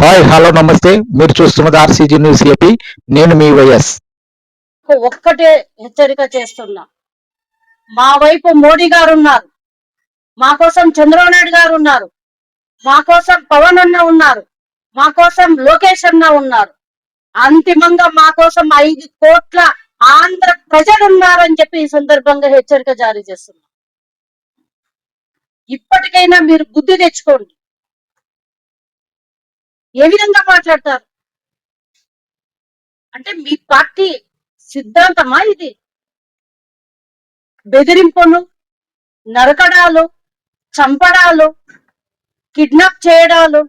Hi hello నమస్తే. మీరు చూస్తున్నది ఆర్సీజీ న్యూస్ ఏపీ. నేను మీ వైఎస్. ఒక్కటే హెచ్చరిక చేస్తున్నా, మా వైపు మోడీ గారు ఉన్నారు, మా కోసం చంద్రబాబు నాయుడు గారు ఉన్నారు, మా కోసం పవన్ అన్న ఉన్నారు, మా కోసం లోకేష్ అన్న ఉన్నారు, అంతిమంగా మా కోసం 5 కోట్ల ఆంధ్ర ప్రజలు ఉన్నారని చెప్పి ఈ సందర్భంగా హెచ్చరిక జారీ చేస్తున్నా. ఇప్పటికైనా మీరు బుద్ధి తెచ్చుకోండి. ఏ విధంగా మాట్లాడతారు అంటే మీ పార్టీ సిద్ధాంతమా ఇది? బెదిరింపులు, నరకడాలు, చంపడాలు, కిడ్నాప్ చేయడాలు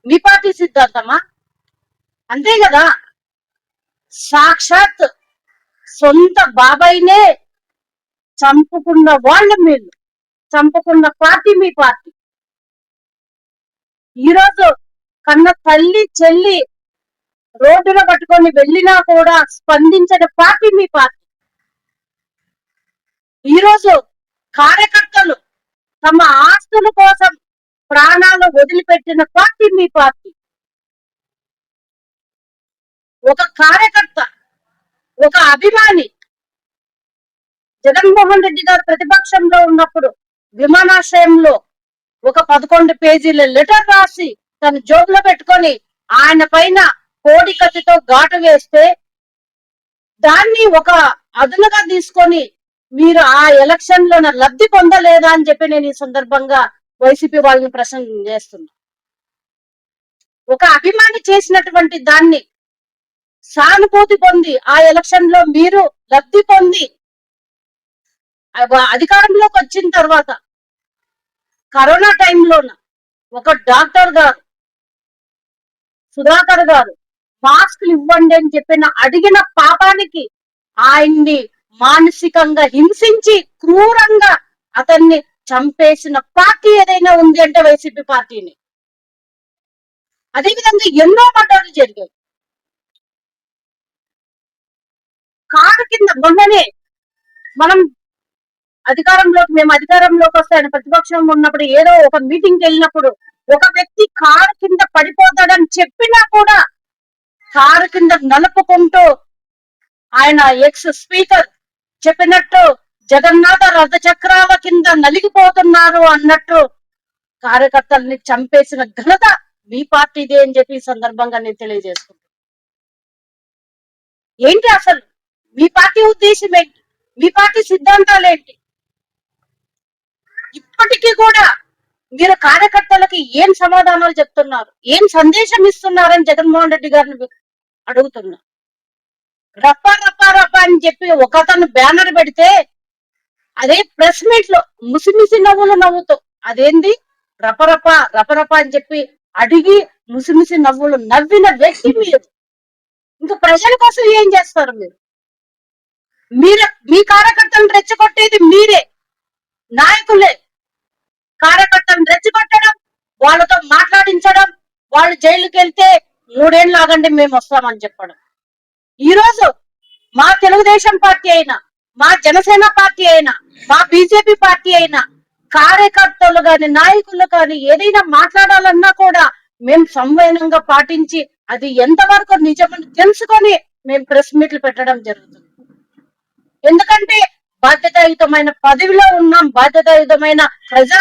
మీ పార్టీ సిద్ధాంతమా? అంతే కదా. సాక్షాత్ సొంత బాబాయినే చంపుకున్న వాళ్ళు మీరు, చంపుకున్న పార్టీ మీ పార్టీ. ఈరోజు కన్న తల్లి చెల్లి రోడ్డులో పట్టుకొని వెళ్ళినా కూడా స్పందించని పార్టీ మీ పార్టీ. ఈరోజు కార్యకర్తలు తమ ఆస్తుల కోసం ప్రాణాలు వదిలిపెట్టిన పార్టీ మీ పార్టీ. ఒక కార్యకర్త, ఒక అభిమాని జగన్మోహన్ రెడ్డి గారు ప్రతిపక్షంలో ఉన్నప్పుడు విమానాశ్రయంలో ఒక 11 పేజీల లెటర్ రాసి తన జోబులో పెట్టుకొని ఆయన పైన కోడి కత్తితో ఘాటు వేస్తే దాన్ని ఒక అదునుగా తీసుకొని మీరు ఆ ఎలక్షన్ లో లబ్ధి పొందలేదా అని చెప్పి నేను ఈ సందర్భంగా వైసీపీ వాళ్ళని ప్రశ్న చేస్తున్నా. ఒక అభిమాని చేసినటువంటి దాన్ని సానుభూతి పొంది ఆ ఎలక్షన్ లో మీరు లబ్ధి పొంది అధికారంలోకి వచ్చిన తర్వాత కరోనా టైంలోన ఒక డాక్టర్ గారు సుధాకర్ గారు మాస్కులు ఇవ్వండి అని చెప్పిన అడిగిన పాపానికి ఆయన్ని మానసికంగా హింసించి క్రూరంగా అతన్ని చంపేసిన పార్టీ ఏదైనా ఉంది అంటే వైసీపీ పార్టీని. అదేవిధంగా ఎన్నో మర్డర్లు జరిగాయి. కారు కింద మొన్ననే మేము అధికారంలోకి వస్తే ఆయన ప్రతిపక్షం ఉన్నప్పుడు ఏదో ఒక మీటింగ్కి వెళ్ళినప్పుడు ఒక వ్యక్తి కారు కింద పడిపోతాడని చెప్పినా కూడా కారు కింద నలుపుకుంటూ ఆయన ఎక్స్ స్పీకర్ చెప్పినట్టు జగన్నాథ రథ చక్రాల కింద నలిగిపోతున్నారు అన్నట్టు కార్యకర్తల్ని చంపేసిన ఘనత మీ పార్టీదే అని చెప్పి ఈ సందర్భంగా నేను తెలియజేసుకుంటాను. ఏంటి అసలు మీ పార్టీ ఉద్దేశం ఏంటి? మీ పార్టీ సిద్ధాంతాలు ఏంటి? ఇప్పటికీ కూడా మీరు కార్యకర్తలకి ఏం సమాధానాలు చెప్తున్నారు, ఏం సందేశం ఇస్తున్నారని జగన్మోహన్ రెడ్డి గారిని అడుగుతున్నా. రప్ప రప్ప రప్ప అని చెప్పి ఒకతను బ్యానర్ పెడితే అదే ప్రెస్ మీట్ లో ముసిమిసి నవ్వులు నవ్వుతూ అదేంది రపరప రపరప అని చెప్పి అడిగి ముసిమిసి నవ్వులు నవ్విన వ్యక్తి మీరు. ఇంకా ప్రజల కోసం ఏం చేస్తారు మీరు? మీ కార్యకర్తలను రెచ్చగొట్టేది మీరే, నాయకులే. కార్యకర్తలను రెచ్చగొట్టడం, వాళ్ళతో మాట్లాడించడం, వాళ్ళు జైలుకి వెళ్తే 3 ఏళ్ళు ఆగండి మేము వస్తామని చెప్పడం. ఈరోజు మా తెలుగుదేశం పార్టీ అయినా, మా జనసేన పార్టీ అయినా, మా బీజేపీ పార్టీ అయినా కార్యకర్తలు కానీ నాయకులు కానీ ఏదైనా మాట్లాడాలన్నా కూడా మేము సంవయనంగా పాటించి అది ఎంతవరకు నిజమని తెలుసుకొని మేము ప్రెస్ మీట్లు పెట్టడం జరుగుతుంది. ఎందుకంటే బాధ్యతాయుతమైన పదవిలో ఉన్నాం, బాధ్యతాయుతమైన ప్రజా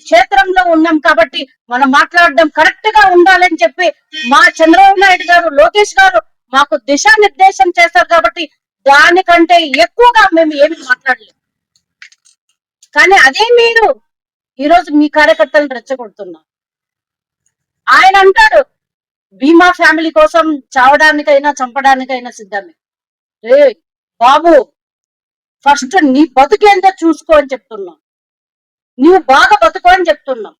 క్షేత్రంలో ఉన్నాం కాబట్టి మనం మాట్లాడడం కరెక్ట్ గా ఉండాలని చెప్పి మా చంద్రబాబు నాయుడు గారు, లోకేష్ గారు మాకు దిశానిర్దేశం చేస్తారు కాబట్టి దానికంటే ఎక్కువగా మేము ఏమి మాట్లాడలేము. కానీ అదే మీరు ఈరోజు మీ కార్యకర్తలను రెచ్చగొడుతున్నారు. ఆయన అంటాడు భీమా ఫ్యామిలీ కోసం చావడానికైనా చంపడానికైనా సిద్ధమే. రే బాబు, ఫస్ట్ నీ బతుకేందో చూసుకో అని చెప్తున్నావు. నువ్వు బాగా బతుకో అని చెప్తున్నావు.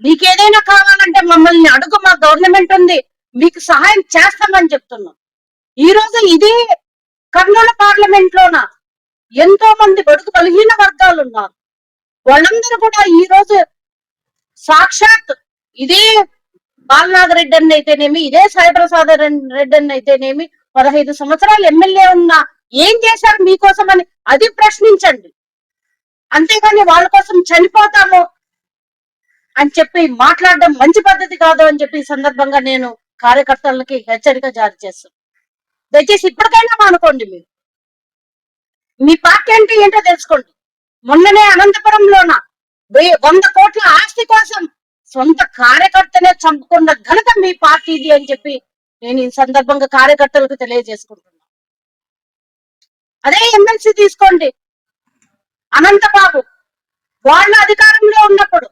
నీకేదైనా కావాలంటే మమ్మల్ని అడుగు, మా గవర్నమెంట్ ఉంది, మీకు సహాయం చేస్తామని చెప్తున్నాం. ఈ రోజు ఇదే కర్నూలు పార్లమెంట్ లోన ఎంతో మంది బడుగు బలహీన వర్గాలు ఉన్నారు. వాళ్ళందరూ కూడా ఈ రోజు సాక్షాత్ ఇదే బాలనాగరెడ్డి అని అయితేనేమి, ఇదే సాయిప్రసాద్ రెడ్డి అని అయితేనేమి 15 సంవత్సరాలు ఎమ్మెల్యే ఉన్నా ఏం చేశారు మీకోసం అని అది ప్రశ్నించండి. అంతేగాని వాళ్ళ కోసం చనిపోతాము అని చెప్పి మాట్లాడడం మంచి పద్ధతి కాదు అని చెప్పి ఈ సందర్భంగా నేను కార్యకర్తలకి హెచ్చరిక జారీ చేస్తాను. దయచేసి ఇప్పటికైనా మానుకోండి. మీరు మీ పార్టీ అంటే ఏంటో తెలుసుకోండి. మొన్ననే అనంతపురంలోన 100 కోట్ల ఆస్తి కోసం సొంత కార్యకర్తనే చంపుకున్న ఘనత మీ పార్టీది అని చెప్పి నేను ఈ సందర్భంగా కార్యకర్తలకు తెలియజేసుకుంటున్నాను. అదే ఎమ్మెల్సీ తీసుకోండి, అనంతబాబు వాళ్ళ అధికారంలో ఉన్నప్పుడు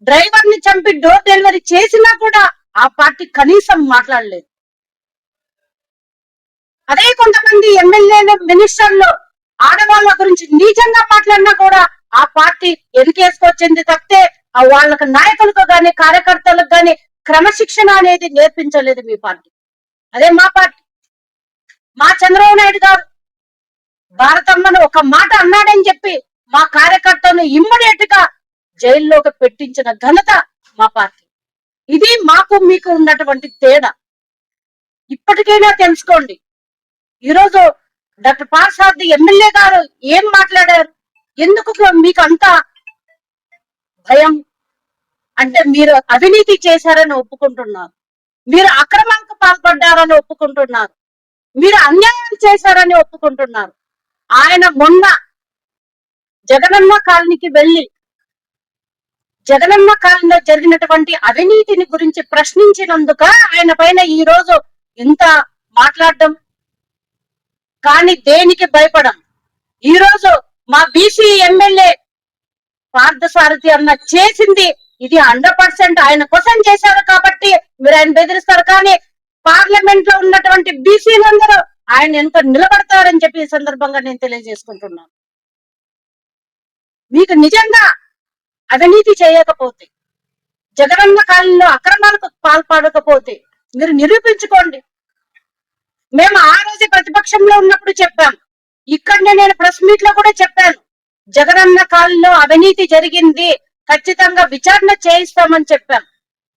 డ్రైవర్ ని చంపి డోర్ డెలివరీ చేసినా కూడా ఆ పార్టీ కనీసం మాట్లాడలేదు. అదే కొంతమంది ఎమ్మెల్యేలు, మినిస్టర్లు ఆడవాళ్ళ గురించి నీచంగా మాట్లాడినా కూడా ఆ పార్టీ ఎన్నికేసుకొచ్చింది తప్పితే వాళ్ళకి నాయకులకు గాని కార్యకర్తలకు గాని క్రమశిక్షణ అనేది నేర్పించలేదు మీ పార్టీ. అదే మా పార్టీ. మా చంద్రబాబు నాయుడు గారు భారతమ్మను ఒక మాట అన్నాడని చెప్పి మా కార్యకర్తను ఇమ్మీడియట్ గా జైల్లోకి పెట్టించిన ఘనత మా పార్టీ. ఇది మాకు మీకు ఉన్నటువంటి తేడా. ఇప్పటికైనా తెలుసుకోండి. ఈరోజు డాక్టర్ పార్సార్థి ఎమ్మెల్యే గారు ఏం మాట్లాడారు? ఎందుకు మీకు అంత భయం అంటే? మీరు అవినీతి చేశారని ఒప్పుకుంటున్నారు, మీరు అక్రమాలకు పాల్పడ్డారని ఒప్పుకుంటున్నారు, మీరు అన్యాయం చేశారని ఒప్పుకుంటున్నారు. ఆయన మొన్న జగనన్న కాలనీకి వెళ్ళి జగనన్న కాలనీలో జరిగినటువంటి అవినీతిని గురించి ప్రశ్నించినందుక ఆయన పైన ఈ రోజు ఇంత మాట్లాడడం. కానీ దేనికి భయపడం. ఈ రోజు మా బీసీ ఎమ్మెల్యే పార్థసారథి అన్న చేసింది ఇది 100% ఆయన కోసం చేశారు కాబట్టి మీరు ఆయన బెదిరిస్తారు. కానీ పార్లమెంట్ లో ఉన్నటువంటి బీసీలందరూ ఆయన ఎంత నిలబడతారని చెప్పి ఈ సందర్భంగా నేను తెలియజేసుకుంటున్నాను. మీకు నిజంగా అవినీతి చేయకపోతే, జగనన్న కాలంలో అక్రమాలకు పాల్పడకపోతే మీరు నిరూపించుకోండి. మేము ఆ రోజు ప్రతిపక్షంలో ఉన్నప్పుడు చెప్పాం, ఇక్కడనే నేను ప్రెస్ మీట్ లో కూడా చెప్పాను, జగనన్న కాలంలో అవినీతి జరిగింది, ఖచ్చితంగా విచారణ చేయిస్తామని చెప్పాం.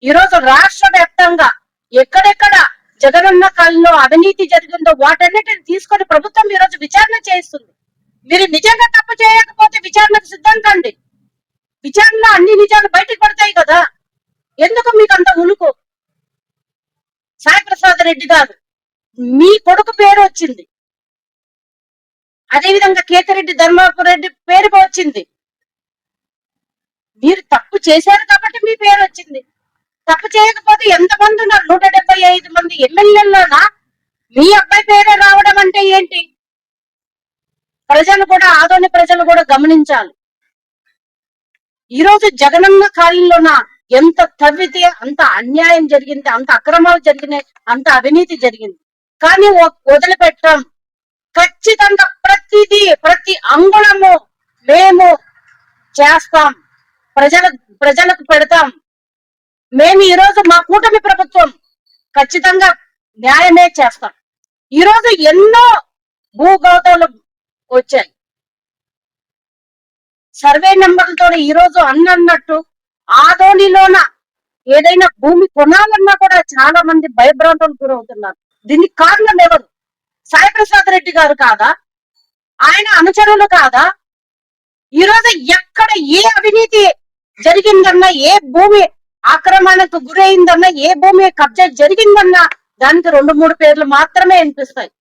ఈరోజు రాష్ట్ర వ్యాప్తంగా ఎక్కడెక్కడ జగనన్న కాలంలో అవినీతి జరిగిందో వాటన్నిటిని తీసుకొని ప్రభుత్వం ఈరోజు విచారణ చేయిస్తుంది. మీరు నిజంగా తప్పు చేయకపోతే విచారణకు సిద్ధం కండి. విచారణలో అన్ని నిజాలు బయటకు పడతాయి కదా. ఎందుకు మీకు అంత ఉలుకు? సాయి ప్రసాద్ రెడ్డి గారు మీ కొడుకు పేరు వచ్చింది, అదేవిధంగా కేతిరెడ్డి ధర్మాపురం రెడ్డి పేరు వచ్చింది. మీరు తప్పు చేశారు కాబట్టి మీ పేరు వచ్చింది. తప్పు చేయకపోతే ఎంతమంది ఉన్నారు? 175 మంది ఎమ్మెల్యేలోనా మీ అబ్బాయి పేరే రావడం అంటే ఏంటి? ప్రజలు కూడా, ఆదోని ప్రజలు కూడా గమనించాలి. ఈరోజు జగనన్న కాలంలోన ఎంత తవ్వితే అంత అన్యాయం జరిగింది, అంత అక్రమాలు జరిగినాయి, అంత అవినీతి జరిగింది. కానీ వదిలిపెట్టాం. ఖచ్చితంగా ప్రతి అంగుళము మేము చేస్తాం, ప్రజలకు పెడతాం. మేము ఈరోజు మా కూటమి ప్రభుత్వం ఖచ్చితంగా న్యాయమే చేస్తాం. ఈరోజు ఎన్నో భూగోతాలు వచ్చాయి, సర్వే నెంబర్లతో. ఈరోజు అన్నట్టు ఆదోనిలోన ఏదైనా భూమి కొనాలన్నా కూడా చాలా మంది భయభ్రాంతులకు గురవుతున్నారు. దీనికి కారణం ఎవరు? సాయి ప్రసాద్ రెడ్డి గారు కాదా? ఆయన అనుచరులు కాదా? ఈరోజు ఎక్కడ ఏ అవినీతి జరిగిందన్నా, ఏ భూమి ఆక్రమణకు గురైందన్నా, ఏ భూమి కబ్జా జరిగిందన్నా దానికి 2-3 పేర్లు మాత్రమే వినిపిస్తాయి.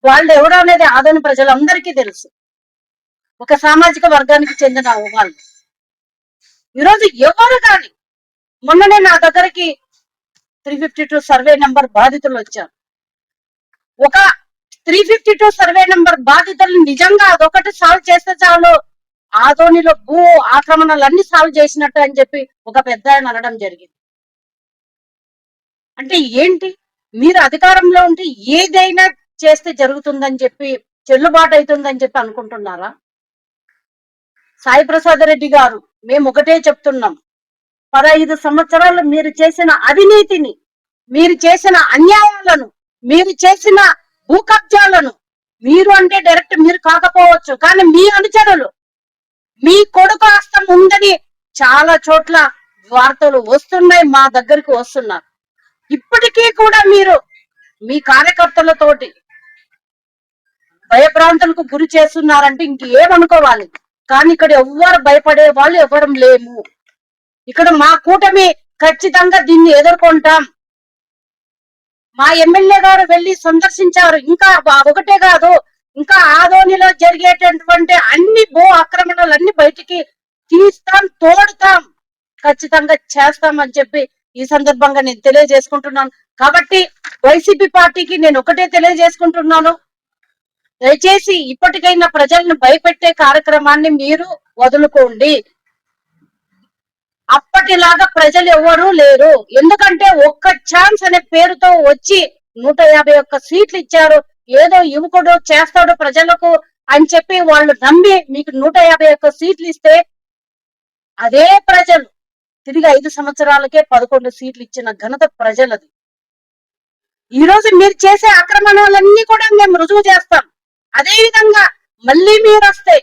వాళ్ళు ఎవరు అనేది ఆదోని ప్రజలందరికీ తెలుసు. ఒక సామాజిక వర్గానికి చెందిన వాళ్ళు. ఈరోజు ఎవరు కానీ, మొన్ననే నా దగ్గరికి 352 సర్వే నెంబర్ బాధితులు వచ్చారు. ఒక 352 సర్వే నెంబర్ బాధితులు నిజంగా అదొకటి సాల్వ్ చేస్తే చాలు, ఆదోనిలో భూ ఆక్రమణలన్నీ సాల్వ్ చేసినట్టు అని చెప్పి ఒక పెద్ద ఆయన అనడం జరిగింది. అంటే ఏంటి? మీరు అధికారంలో ఉంటే ఏదైనా చేస్తే జరుగుతుందని చెప్పి, చెల్లుబాటు అవుతుందని చెప్పి అనుకుంటున్నారా? సాయి ప్రసాద్ రెడ్డి గారు, మేము ఒకటే చెప్తున్నాం, 15 సంవత్సరాలు మీరు చేసిన అవినీతిని, మీరు చేసిన అన్యాయాలను, మీరు చేసిన భూ కబ్జాలను, మీరు అంటే డైరెక్ట్ మీరు కాకపోవచ్చు కానీ మీ అనుచరులు, మీ కొడుకు హస్తం ఉందని చాలా చోట్ల వార్తలు వస్తున్నాయి, మా దగ్గరికి వస్తున్నారు. ఇప్పటికీ కూడా మీరు మీ కార్యకర్తలతోటి భయభ్రాంతులకు గురి చేస్తున్నారంటే ఇంకేమనుకోవాలి? కానీ ఇక్కడ ఎవ్వరు భయపడే వాళ్ళు ఎవరం లేము. ఇక్కడ మా కూటమి ఖచ్చితంగా దీన్ని ఎదుర్కొంటాం. మా ఎమ్మెల్యే గారు వెళ్లి సందర్శించారు. ఇంకా ఒకటే కాదు, ఇంకా ఆదోనిలో జరిగేటటువంటి అన్ని భూ ఆక్రమణలన్నీ బయటికి తీస్తాం, తోడుతాం, ఖచ్చితంగా చేస్తామని చెప్పి ఈ సందర్భంగా నేను తెలియజేసుకుంటున్నాను. కాబట్టి వైసీపీ పార్టీకి నేను ఒకటే తెలియజేసుకుంటున్నాను, దయచేసి ఇప్పటికైనా ప్రజలను భయపెట్టే కార్యక్రమాన్ని మీరు వదులుకోండి. అప్పటిలాగా ప్రజలు ఎవరూ లేరు. ఎందుకంటే ఒక్క ఛాన్స్ అనే పేరుతో వచ్చి 151 సీట్లు ఇచ్చారు. ఏదో యువకుడు చేస్తాడు ప్రజలకు అని చెప్పి వాళ్ళు నమ్మి మీకు 151 సీట్లు ఇస్తే అదే ప్రజలు తిరిగి 5 సంవత్సరాలకే 11 సీట్లు ఇచ్చిన ఘనత ప్రజలది. ఈ రోజు మీరు చేసే ఆక్రమణలన్నీ కూడా మేము రుజువు చేస్తాం. అదే విధంగా మళ్ళీ మీరు వస్తే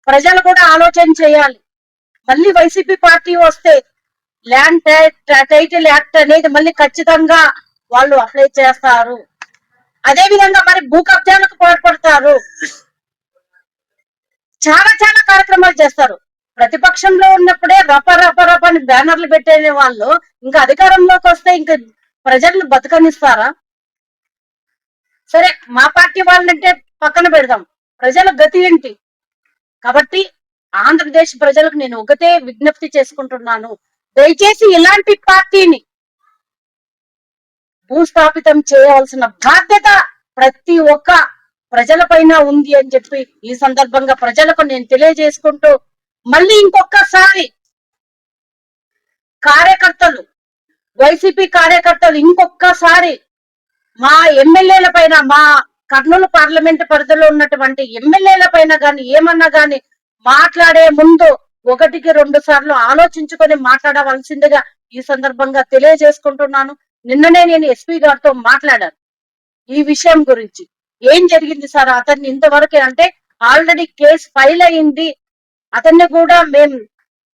ప్రజలు కూడా ఆలోచన చేయాలి. మళ్ళీ వైసీపీ పార్టీ వస్తే ల్యాండ్ టైటిల్ యాక్ట్ అనేది మళ్ళీ ఖచ్చితంగా వాళ్ళు అప్లై చేస్తారు. అదే విధంగా మరి భూ కబ్జాలకు పాల్పడతారు. చాలా చాలా కార్యక్రమాలు చేస్తారు. ప్రతిపక్షంలో ఉన్నప్పుడే రప అని బ్యానర్లు పెట్టే వాళ్ళు ఇంకా అధికారంలోకి వస్తే ఇంకా ప్రజలను బతకనిస్తారా? సరే, మా పార్టీ వాళ్ళంటే పక్కన పెడదాం, ప్రజల గతి ఏంటి? కాబట్టి ఆంధ్రప్రదేశ్ ప్రజలకు నేను ఒకటే విజ్ఞప్తి చేసుకుంటున్నాను, దయచేసి ఇలాంటి పార్టీని భూస్థాపితం చేయవలసిన బాధ్యత ప్రతి ఒక్క ప్రజలపైన ఉంది అని చెప్పి ఈ సందర్భంగా ప్రజలకు నేను తెలియజేసుకుంటూ, మళ్ళీ ఇంకొకసారి కార్యకర్తలు, వైసీపీ కార్యకర్తలు ఇంకొకసారి మా ఎమ్మెల్యేల పైన, మా కర్నూలు పార్లమెంట్ పరిధిలో ఉన్నటువంటి ఎమ్మెల్యేల పైన గాని ఏమన్నా గాని మాట్లాడే ముందు 1-2 సార్లు ఆలోచించుకొని మాట్లాడవలసిందిగా ఈ సందర్భంగా తెలియజేసుకుంటున్నాను. నిన్ననే నేను ఎస్పీ గారితో మాట్లాడాను ఈ విషయం గురించి. ఏం జరిగింది సార్, అతన్ని ఇంతవరకు అంటే ఆల్రెడీ కేసు ఫైల్ అయింది, అతన్ని కూడా మేము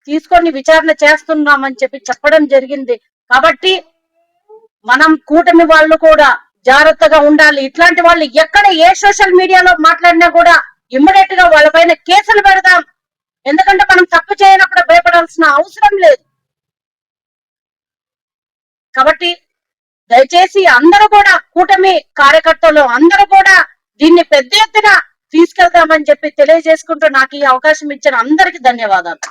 తీసుకొని విచారణ చేస్తున్నామని చెప్పి చెప్పడం జరిగింది. కాబట్టి మనం కూటమి వాళ్ళు కూడా జాగ్రత్తగా ఉండాలి. ఇట్లాంటి వాళ్ళు ఎక్కడ ఏ సోషల్ మీడియాలో మాట్లాడినా కూడా ఇమ్మీడియట్ గా వాళ్ళపైన కేసులు పెడదాం. ఎందుకంటే మనం తప్పు చేయనప్పుడు భయపడాల్సిన అవసరం లేదు. కాబట్టి దయచేసి అందరూ కూడా, కూటమి కార్యకర్తలు అందరూ కూడా దీన్ని పెద్ద ఎత్తున తీసుకెళ్తామని చెప్పి తెలియజేసుకుంటూ నాకు ఈ అవకాశం ఇచ్చిన అందరికీ ధన్యవాదాలు.